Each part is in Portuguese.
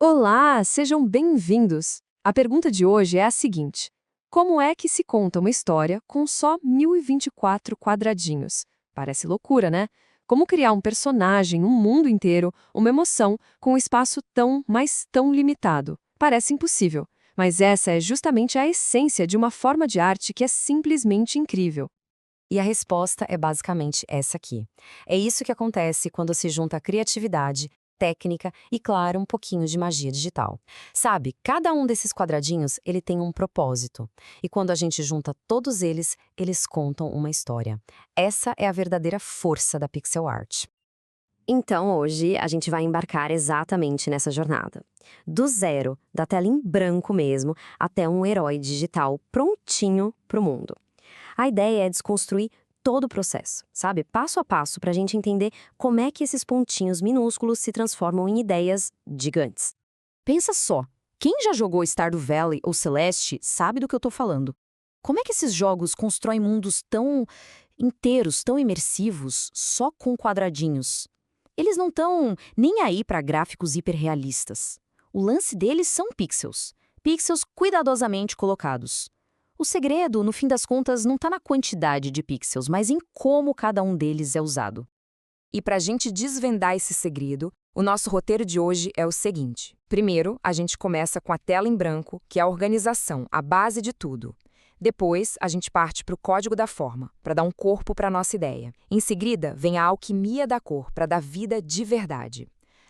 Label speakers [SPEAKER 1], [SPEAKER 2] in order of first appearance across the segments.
[SPEAKER 1] Olá, sejam bem-vindos! A pergunta de hoje é a seguinte: como é que se conta uma história com só 1024 quadradinhos? Parece loucura, né? Como criar um personagem, um mundo inteiro, uma emoção, com um espaço tão, mas tão limitado? Parece impossível, mas essa é justamente a essência de uma forma de arte que é simplesmente incrível.
[SPEAKER 2] E a resposta é basicamente essa aqui. É isso que acontece quando se junta a criatividade, técnica e, claro, um pouquinho de magia digital. Sabe, cada um desses quadradinhos, ele tem um propósito. E quando a gente junta todos eles, eles contam uma história. Essa é a verdadeira força da pixel art. Então, hoje, a gente vai embarcar exatamente nessa jornada. Do zero, da tela em branco mesmo, até um herói digital prontinho para o mundo. A ideia é desconstruir todo o processo, sabe? Passo a passo, para a gente entender como é que esses pontinhos minúsculos se transformam em ideias gigantes. Pensa só, quem já jogou Stardew Valley ou Celeste sabe do que eu tô falando. Como é que esses jogos constroem mundos tão inteiros, tão imersivos, só com quadradinhos? Eles não estão nem aí para gráficos hiperrealistas. O lance deles são pixels. Pixels cuidadosamente colocados. O segredo, no fim das contas, não está na quantidade de pixels, mas em como cada um deles é usado. E para a gente desvendar esse segredo, o nosso roteiro de hoje é o seguinte. Primeiro, a gente começa com a tela em branco, que é a organização, a base de tudo. Depois, a gente parte para o código da forma, para dar um corpo para a nossa ideia. Em seguida, vem a alquimia da cor, para dar vida de verdade.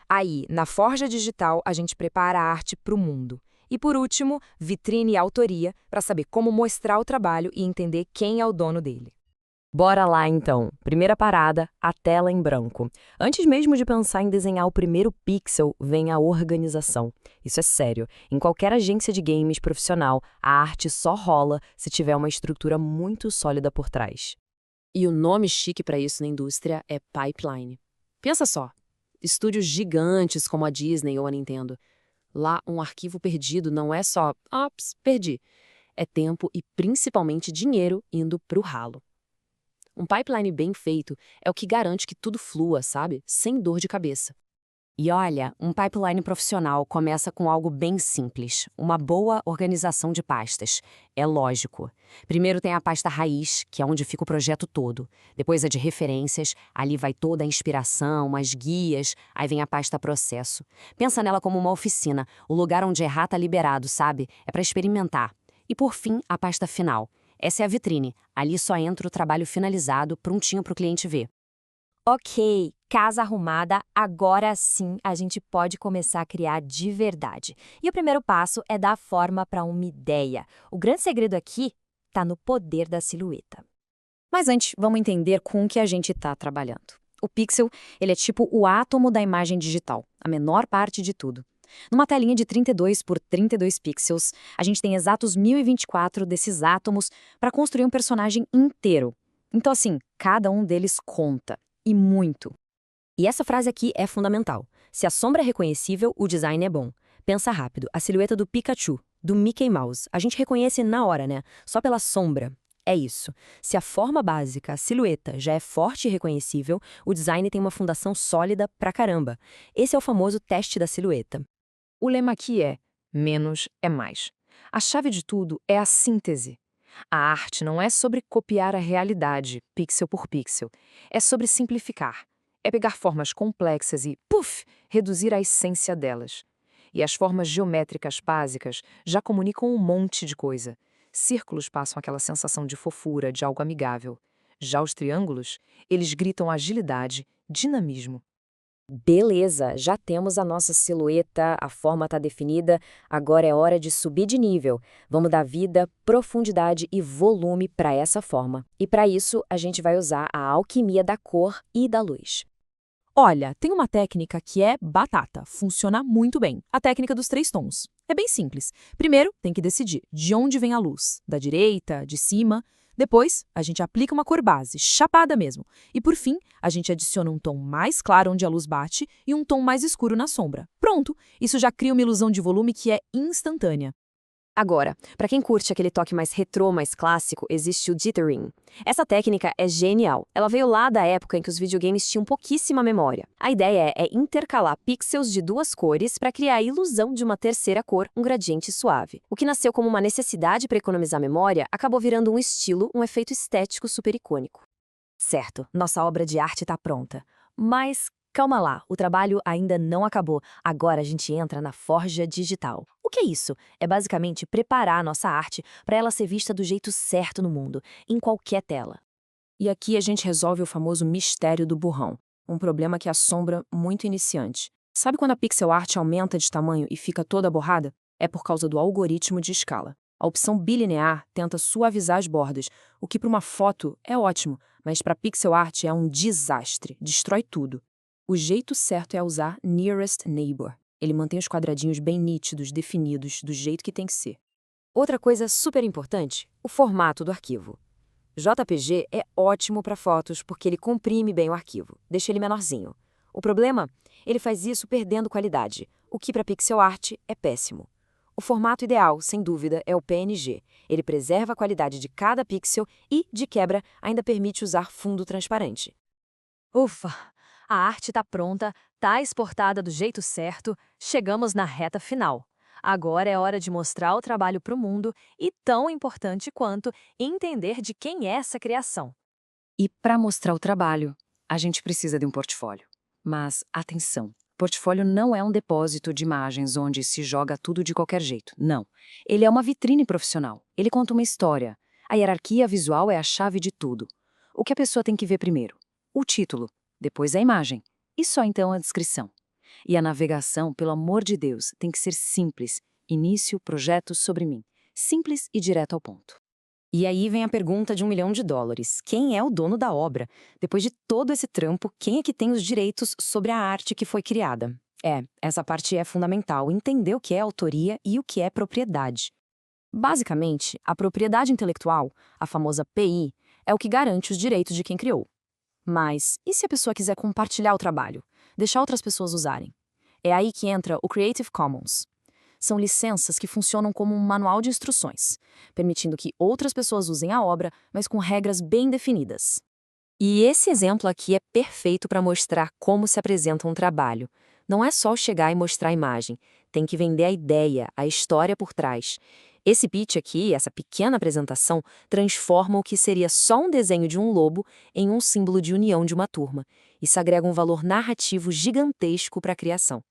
[SPEAKER 2] Aí, na forja digital, a gente prepara a arte para o mundo. E por último, vitrine e autoria, para saber como mostrar o trabalho e entender quem é o dono dele. Bora lá então. Primeira parada, a tela em branco. Antes mesmo de pensar em desenhar o primeiro pixel, vem a organização. Isso é sério. Em qualquer agência de games profissional, a arte só rola se tiver uma estrutura muito sólida por trás. E o nome chique para isso na indústria é pipeline. Pensa só, estúdios gigantes como a Disney ou a Nintendo. Lá, um arquivo perdido não é só, ops, perdi. É tempo e principalmente dinheiro indo pro ralo. Um pipeline bem feito é o que garante que tudo flua, sabe? Sem dor de cabeça. E olha, um pipeline profissional começa com algo bem simples, uma boa organização de pastas. É lógico. Primeiro tem a pasta raiz, que é onde fica o projeto todo. Depois a de referências, ali vai toda a inspiração, as guias, aí vem a pasta processo. Pensa nela como uma oficina, o lugar onde errar tá liberado, sabe? É para experimentar. E por fim, a pasta final. Essa é a vitrine. Ali só entra o trabalho finalizado, prontinho para o cliente ver. Ok, casa arrumada, agora sim a gente pode começar a criar de verdade. E o primeiro passo é dar forma para uma ideia. O grande segredo aqui está no poder da silhueta. Mas antes, vamos entender com o que a gente está trabalhando. O pixel, ele é tipo o átomo da imagem digital, a menor parte de tudo. Numa telinha de 32 por 32 pixels, a gente tem exatos 1024 desses átomos para construir um personagem inteiro. Então, assim, cada um deles conta. E muito. E essa frase aqui é fundamental. Se a sombra é reconhecível, o design é bom. Pensa rápido, a silhueta do Pikachu, do Mickey Mouse, a gente reconhece na hora, né? Só pela sombra. É isso. Se a forma básica, a silhueta, já é forte e reconhecível, o design tem uma fundação sólida pra caramba. Esse é o famoso teste da silhueta.
[SPEAKER 1] O lema aqui é: menos é mais. A chave de tudo é a síntese. A arte não é sobre copiar a realidade, pixel por pixel. É sobre simplificar. É pegar formas complexas e, puf, reduzir a essência delas. E as formas geométricas básicas já comunicam um monte de coisa. Círculos passam aquela sensação de fofura, de algo amigável. Já os triângulos, eles gritam agilidade, dinamismo.
[SPEAKER 2] Beleza, já temos a nossa silhueta, a forma está definida, agora é hora de subir de nível. Vamos dar vida, profundidade e volume para essa forma. E para isso, a gente vai usar a alquimia da cor e da luz.
[SPEAKER 3] Olha, tem uma técnica que é batata, funciona muito bem. A técnica dos 3 tons. É bem simples. Primeiro, tem que decidir de onde vem a luz, da direita, de cima. Depois, a gente aplica uma cor base, chapada mesmo. E por fim, a gente adiciona um tom mais claro onde a luz bate e um tom mais escuro na sombra. Pronto, isso já cria uma ilusão de volume que é instantânea.
[SPEAKER 2] Agora, para quem curte aquele toque mais retrô, mais clássico, existe o dithering. Essa técnica é genial. Ela veio lá da época em que os videogames tinham pouquíssima memória. A ideia é intercalar pixels de duas cores para criar a ilusão de uma terceira cor, um gradiente suave. O que nasceu como uma necessidade para economizar memória acabou virando um estilo, um efeito estético super icônico. Certo, nossa obra de arte está pronta. Mas calma lá, o trabalho ainda não acabou. Agora a gente entra na forja digital. O que é isso? É basicamente preparar a nossa arte para ela ser vista do jeito certo no mundo, em qualquer tela.
[SPEAKER 3] E aqui a gente resolve o famoso mistério do borrão, um problema que assombra muito iniciante. Sabe quando a pixel art aumenta de tamanho e fica toda borrada? É por causa do algoritmo de escala. A opção bilinear tenta suavizar as bordas, o que para uma foto é ótimo, mas para pixel art é um desastre, destrói tudo. O jeito certo é usar Nearest Neighbor. Ele mantém os quadradinhos bem nítidos, definidos, do jeito que tem que ser.
[SPEAKER 2] Outra coisa super importante, o formato do arquivo. JPG é ótimo para fotos porque ele comprime bem o arquivo, deixa ele menorzinho. O problema? Ele faz isso perdendo qualidade, o que para pixel art é péssimo. O formato ideal, sem dúvida, é o PNG. Ele preserva a qualidade de cada pixel e, de quebra, ainda permite usar fundo transparente. Ufa! A arte está pronta, está exportada do jeito certo, chegamos na reta final. Agora é hora de mostrar o trabalho para o mundo e, tão importante quanto, entender de quem é essa criação.
[SPEAKER 1] E para mostrar o trabalho, a gente precisa de um portfólio. Mas, atenção, portfólio não é um depósito de imagens onde se joga tudo de qualquer jeito. Não. Ele é uma vitrine profissional. Ele conta uma história. A hierarquia visual é a chave de tudo. O que a pessoa tem que ver primeiro? O título, depois a imagem, e só então a descrição. E a navegação, pelo amor de Deus, tem que ser simples. Início, projeto, sobre mim. Simples e direto ao ponto.
[SPEAKER 2] E aí vem a pergunta de $1 milhão. Quem é o dono da obra? Depois de todo esse trampo, quem é que tem os direitos sobre a arte que foi criada? Essa parte é fundamental, entender o que é autoria e o que é propriedade. Basicamente, a propriedade intelectual, a famosa PI, é o que garante os direitos de quem criou. Mas e se a pessoa quiser compartilhar o trabalho? Deixar outras pessoas usarem? É aí que entra o Creative Commons. São licenças que funcionam como um manual de instruções, permitindo que outras pessoas usem a obra, mas com regras bem definidas. E esse exemplo aqui é perfeito para mostrar como se apresenta um trabalho. Não é só chegar e mostrar a imagem, tem que vender a ideia, a história por trás. Esse pitch aqui, essa pequena apresentação, transforma o que seria só um desenho de um lobo em um símbolo de união de uma turma. Isso agrega um valor narrativo gigantesco para a criação.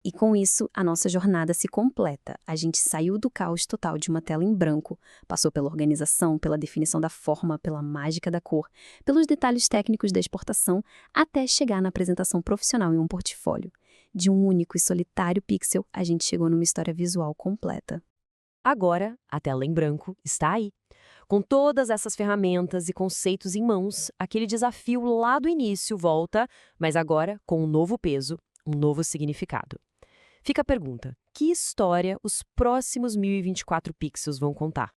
[SPEAKER 2] E com isso, a nossa jornada se completa. A gente saiu do caos total de uma tela em branco, passou pela organização, pela definição da forma, pela mágica da cor, pelos detalhes técnicos da exportação, até chegar na apresentação profissional em um portfólio. De um único e solitário pixel, a gente chegou numa história visual completa. Agora, a tela em branco está aí. Com todas essas ferramentas e conceitos em mãos, aquele desafio lá do início volta, mas agora com um novo peso, um novo significado. Fica a pergunta: que história os próximos 1024 pixels vão contar?